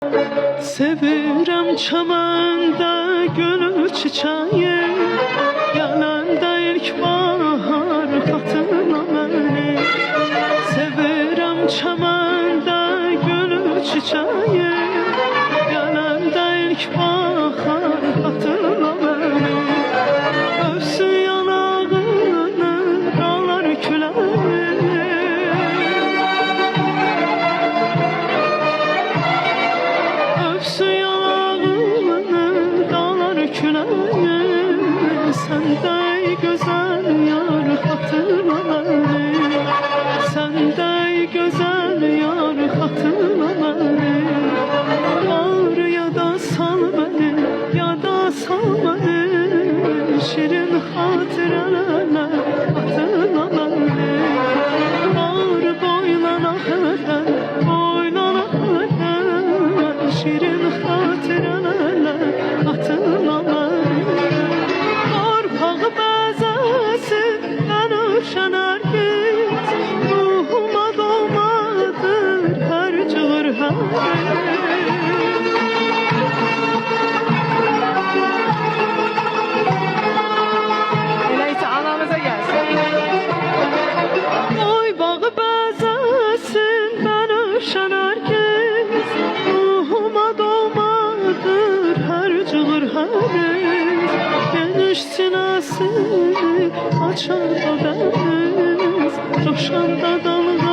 Sevirəm çəməndə gülü çiçəyi, gələndə ilk bahar xatırla məni. Sevirəm çəməndə gülü çiçəyi, gələndə ilk bahar xatırla məni. Öpsün yanağını dağlar küləyi, öpsün yanağını dağlar küləyi. Səndə gözəl yar xatırla məni, səndə gözəl yar xatırla məni. Var yada sal məni, yada sal məni, şirin xatirələrlə xatırla məni. Var boylana hədər, boylana hədər, şirin xatirələrlə xatırla məni. Torpağı bəzəsi bənövşə nərgiz, ruhuma dolmadır hər cığır hər. Elə isə anamıza gəlsin. Oy bağı bəzəsin bənövşə nərgiz, ruhuma dolmadır hər cığır həriz. Geniş sinəsi açar da dəniz, coşanda dalğa